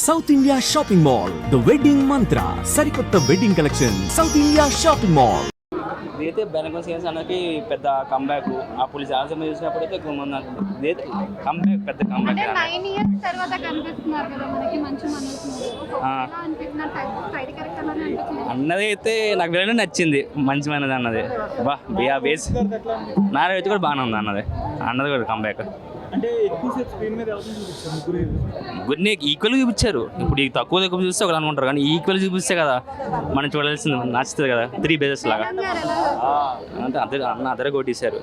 South India shopping mall, the wedding మంత్ర, సరికొత్త wedding collection, south India shopping mall. ఇదైతే బెనగం scenes అన్నకి పెద్ద comeback. అప్పుడు చాలా సమయం చూసినప్పుడు అయితే ఇదైతే కంబ్యాక్, పెద్ద కంబ్యాక్. 9 years తర్వాత కనిపిస్తున్నారు కదా మనకి మంచి అన్నది అయితే నాకు వెళ్ళి నచ్చింది, మంచి మనది అన్నది. బా బియా బేస్ నారా అయితే కూడా బాగానే ఉంది అన్నది కూడా కంబ్యాక్. అంటే ఎక్కువసేపు స్క్రీన్ మీద ఎవరిని చూపిస్తారు? ముగ్గురిని ఈక్వల్గా చూపించారు. ఇప్పుడు ఈ తక్కువ చూపిస్తే ఒకరు అనుకుంటారు, కానీ ఈక్వల్ చూపిస్తే కదా మనం చూడాల్సింది, నచ్చుతుంది కదా. 3 బేసెస్ లాగా అంటే అద్దరే కొట్టేశారు.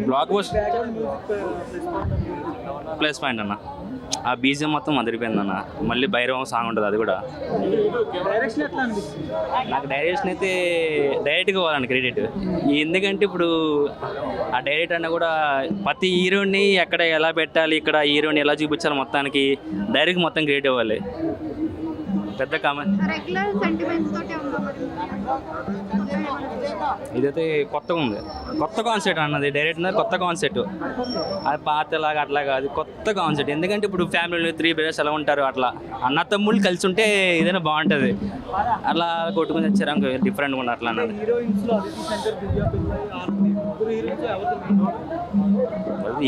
బ్లాక్ బస్టర్ ప్లస్ పాయింట్ అన్న. ఆ బీజం మొత్తం అదిరిపోయింది అన్న. మళ్ళీ భైరవం సాంగ్ ఉంటుంది, అది కూడా. నాకు డైరెక్షన్ అయితే డైరెక్ట్గా ఇవ్వాలండి క్రెడిట్. ఎందుకంటే ఇప్పుడు ఆ డైరెక్ట్ అన్న కూడా ప్రతి హీరోని ఎక్కడ ఎలా పెట్టాలి, ఇక్కడ హీరోని ఎలా చూపించాలి, మొత్తానికి డైరెక్ట్ మొత్తం క్రియేట్ ఇవ్వాలి. పెద్ద కామెంట్ ఇదైతే కొత్తగా ఉంది, కొత్త కాన్సెప్ట్ అన్నది. డైరెక్ట్ కొత్త కాన్సెప్ట్, అది పాతలాగా అట్లా కాదు, కొత్త కాన్సెప్ట్. ఎందుకంటే ఇప్పుడు ఫ్యామిలీలో 3 బ్రదర్స్ ఎలా ఉంటారు, అట్లా అన్న తమ్ముళ్ళు కలిసి ఉంటే ఏదైనా బాగుంటుంది. అట్లా కొట్టుకుని వచ్చారు ఇంకో డిఫరెంట్గా ఉంది అట్లా అన్నది.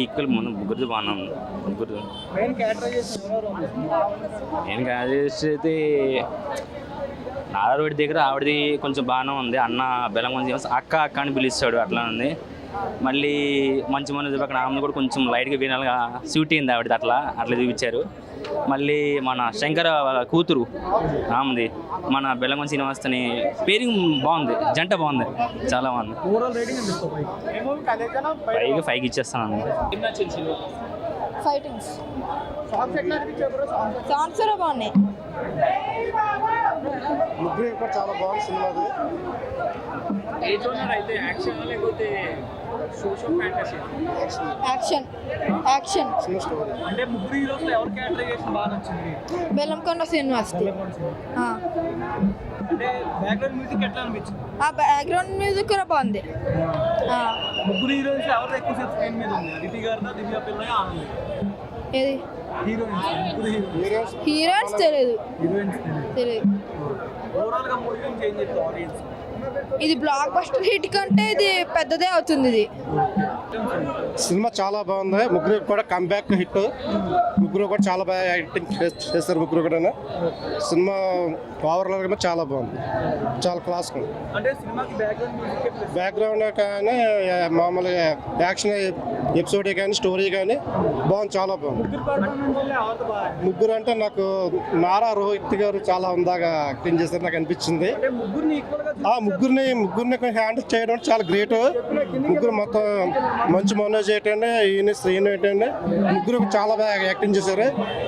ఈక్వల్ ముందు ముగ్గురిది బాగానే ఉంది. ముగ్గురు నేను క్యారెక్టర్స్ అయితే నారారోడి దగ్గర ఆవిడది కొంచెం బాగానే ఉంది. అన్న బెల్లం కొంచెం అక్క అక్క అని పిలుస్తాడు, అట్లా ఉంది. మళ్ళీ మంచి మన పక్కన ఆమె కూడా కొంచెం లైట్గా వినాలిగా స్వీట్ అయింది ఆవిడది, అట్లా చూపించారు. మళ్ళీ మన శంకర కూతురు ఆమెది మన బెల్లంకొండ శ్రీనివాస్తని పేరింగ్ బాగుంది, జంట బాగుంది, చాలా బాగుంది. 5కి ఇచ్చేస్తాను. ఫైటింగ్స్ సాంగ్స్ కూడా బాగున్నాయి. చాలా బాగుంది సినిమా. యాక్షన్ అంటే ముగ్గురు హీరోస్లో ఎవరి క్యారెక్టరైజేషన్ బాగా నచ్చింది? బెల్లంకొండ శ్రీనివాస్. అంటే బ్యాక్గ్రౌండ్ మ్యూజిక్ ఎట్లా అనిపించింది? ఆ బ్యాక్గ్రౌండ్ మ్యూజిక్ కూడా బాగుంది. ముగ్గురు హీరోయిన్స్ ఎవరు ఎక్కువసేపు స్క్రీన్ మీద ఉంది? అదితి గారిదా, దివ్య పిల్ల, ఆనంద్? ఏది హీరోయిన్స్ తెలియదు. ఓవరాల్ గా మూవీ గురించి ఏం చెప్తారు ఆడియన్స్? ఇది బ్లాక్ బస్టర్ హిట్ కంటే ఇది పెద్దదే అవుతుంది. ఇది సినిమా చాలా బాగుంది. ముగ్గురు కూడా కంబ్యాక్ హిట్. ముగ్గురు కూడా చాలా బాగా యాక్టింగ్ చేస్తారు. ముగ్గురు కూడా సినిమా ఓవరాల్ గా చాలా బాగుంది, చాలా క్లాస్ ఉంది. అంటే సినిమాకి బ్యాక్గ్రౌండ్ కానీ మామూలుగా యాక్షన్ ఎపిసోడ్ కానీ స్టోరీ కానీ బాగుంది, చాలా బాగుంది. ముగ్గురు అంటే నాకు నారా రోహిత్ గారు చాలా ఉందాగా యాక్టింగ్ చేస్తారు నాకు అనిపించింది. ముగ్గురిని హ్యాండిల్ చేయడం చాలా గ్రేట్. ముగ్గురు మొత్తం మంచి మనోజ్ ఏంటంటే ఈయన ఏంటంటే ముగ్గురు చాలా బాగా యాక్టింగ్ చేశారు.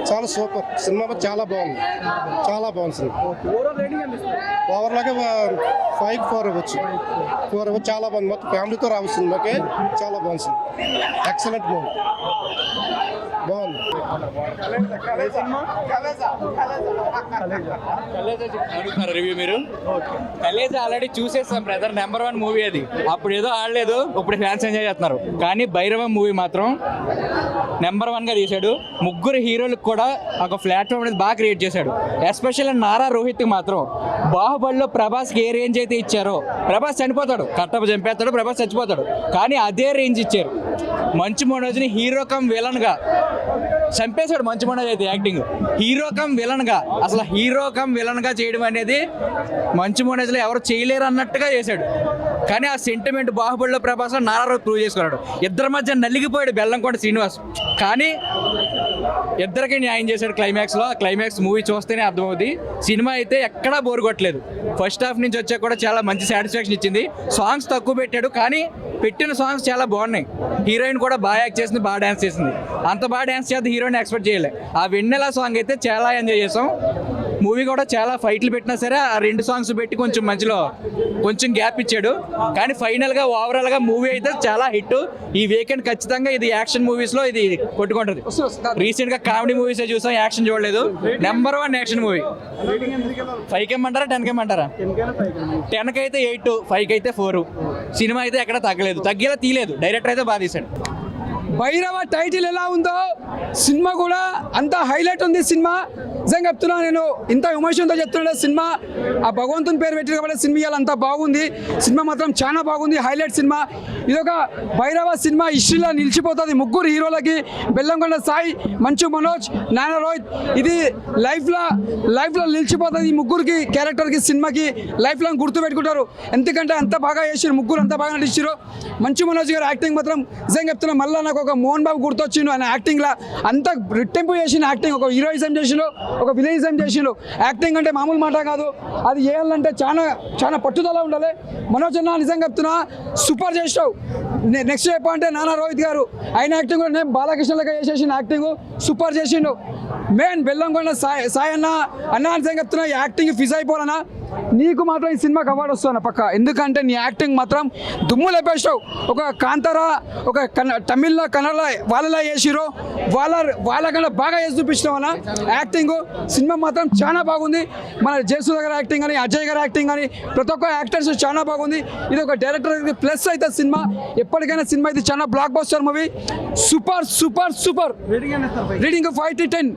చాలా సూపర్ సినిమా, చాలా బాగుంది, చాలా బాగుంది సినిమా. ఓవర్లాగా 5-4 అవ్వచ్చు. 4 అవ్వచ్చు, చాలా బాగుంది. మొత్తం ఫ్యామిలీతో రావచ్చు సినిమాకి, చాలా బాగుంది సినిమా. ఎక్సలెంట్ మూవీ, బాగుంది. రివ్యూ మీరు కలేజా ఆల్రెడీ చూసేస్తాం బ్రదర్, నెంబర్ 1 మూవీ అది. అప్పుడు ఏదో ఆడలేదు, ఇప్పుడు ఫ్యాన్స్ ఎంజాయ్ చేస్తున్నారు. కానీ భైరవం మూవీ మాత్రం నెంబర్ 1గా తీశాడు. ముగ్గురు హీరోలకు కూడా ఒక ప్లాట్ఫామ్ అనేది బాగా క్రియేట్ చేశాడు. ఎస్పెషల్లీ నారా రోహిత్ మాత్రం బాహుబలిలో ప్రభాస్కి ఏ రేంజ్ అయితే ఇచ్చారో, ప్రభాస్ చనిపోతాడు, కట్టప చంపేస్తాడు, ప్రభాస్ చచ్చిపోతాడు, కానీ అదే రేంజ్ ఇచ్చారు. మంచు మనోజ్ని హీరో కమ్ విలన్గా చంపేశాడు. మంచు మనోజ్ అయితే యాక్టింగ్ హీరో కమ్ విలన్గా, అసలు హీరో కమ్ విలన్గా చేయడం అనేది మంచు మనోజ్లో ఎవరు చేయలేరు అన్నట్టుగా చేశాడు. కానీ ఆ సెంటిమెంట్ బాహుబలిలో ప్రభాస్లో నారా ప్రూవ్ చేసుకున్నాడు. ఇద్దరి మధ్య నలిగిపోయాడు బెల్లంకొండ శ్రీనివాస్, కానీ ఇద్దరికి న్యాయం చేశాడు క్లైమాక్స్లో. ఆ క్లైమాక్స్ మూవీ చూస్తేనే అర్థమవుతుంది. సినిమా అయితే ఎక్కడా బోర్ కొట్టలేదు. ఫస్ట్ హాఫ్ నుంచి వచ్చాక కూడా చాలా మంచి సాటిస్ఫాక్షన్ ఇచ్చింది. సాంగ్స్ తక్కువ పెట్టాడు, కానీ పెట్టిన సాంగ్స్ చాలా బాగున్నాయి. హీరోయిన్ కూడా బాగా యాక్ట్ చేసింది, బాగా డ్యాన్స్ చేసింది. అంత బాగా డ్యాన్స్ చేస్తే హీరోయిన్ ఎక్స్పెక్ట్ చేయలే. ఆ వెన్నెల సాంగ్ అయితే చాలా ఎంజాయ్ చేసాం. మూవీ కూడా చాలా ఫైట్లు పెట్టినా సరే ఆ 2 సాంగ్స్ పెట్టి కొంచెం మధ్యలో కొంచెం గ్యాప్ ఇచ్చాడు. కానీ ఫైనల్గా ఓవరాల్గా మూవీ అయితే చాలా హిట్. ఈ వీకెండ్ ఖచ్చితంగా ఇది యాక్షన్ మూవీస్లో ఇది కొట్టుకుంటుంది. రీసెంట్గా కామెడీ మూవీస్ చూసాం, యాక్షన్ చూడలేదు. Number 1 action movie. 5కి ఇమ్మంటారా 10కి ఇమ్మంటారా? 10కి అయితే 8, 5కి అయితే 4. సినిమా అయితే ఎక్కడ తగ్గలేదు, తగ్గేలా తీయలేదు. డైరెక్టర్ అయితే బాగా తీశాడు. భైరవ టైటిల్ ఎలా ఉందో సినిమా కూడా అంత హైలైట్ ఉంది సినిమా. నిజంగా చెప్తున్నా, నేను ఇంత ఎమోషన్తో చెప్తున్నా. సినిమా ఆ భగవంతుని పేరు పెట్టి కాబట్టి సినిమా ఇవాళ అంతా బాగుంది. సినిమా మాత్రం చాలా బాగుంది, హైలైట్ సినిమా. ఇది ఒక భైరవ సినిమా హిస్టరీలో నిలిచిపోతుంది. ముగ్గురు హీరోలకి బెల్లంకొండ సాయి, మంచు మనోజ్, నానా రోహిత్, ఇది లైఫ్లో నిలిచిపోతుంది. ఈ ముగ్గురికి క్యారెక్టర్కి సినిమాకి లైఫ్ లాంగ్ గుర్తుపెట్టుకుంటారు. ఎందుకంటే అంత బాగా చేసారు ముగ్గురు, అంత బాగా నటించారు. మంచు మనోజ్ గారు యాక్టింగ్ మాత్రం నిజంగా చెప్తున్నా, మళ్ళీ నాకు ఒక మోహన్ బాబు గుర్తొచ్చిండు. ఆయన యాక్టింగ్లో అంత రిట్టెంపు చేసిన యాక్టింగ్, ఒక హీరోయిజం చేసిండు, ఒక విలేయిజం చేసిండు. యాక్టింగ్ అంటే మామూలు మాట కాదు, అది చేయాలంటే చాలా పట్టుదల ఉండాలి. మనోజ్ అన్న నిజంగా చెప్తున్నా సూపర్ చేసావు. నెక్స్ట్ చెప్పాలంటే నానా రోహిత్ గారు, ఆయన యాక్టింగ్ కూడా నేను బాలకృష్ణలగా చేసేసిన యాక్టింగ్ సూపర్ చేసిండు. మెయిన్ బెల్లంకొండ సాయి అన్న నిజంగా చెప్తున్నా, యాక్టింగ్ ఫిజ్ అయిపోవాలన్నా. నీకు మాత్రం ఈ సినిమాకి అవార్డు వస్తున్నా పక్క, ఎందుకంటే నీ యాక్టింగ్ మాత్రం దుమ్ము లేపేస్తావు. ఒక కాంతారా, ఒక తమిళ్లో కన్నడ వాళ్ళలా చేసిరు, వాళ్ళకన్నా బాగా చేసి చూపించినావు అన్న యాక్టింగ్. సినిమా మాత్రం చాలా బాగుంది. మన జయసూర్య గారి యాక్టింగ్ కానీ, అజయ్ గారి యాక్టింగ్ కానీ, ప్రతి ఒక్క యాక్టర్స్ చాలా బాగుంది. ఇది ఒక డైరెక్టర్ ప్లస్ అయితే సినిమా, ఎప్పటికైనా సినిమా ఇది చాలా block buster movie. Super super super. Reading 5 to 10.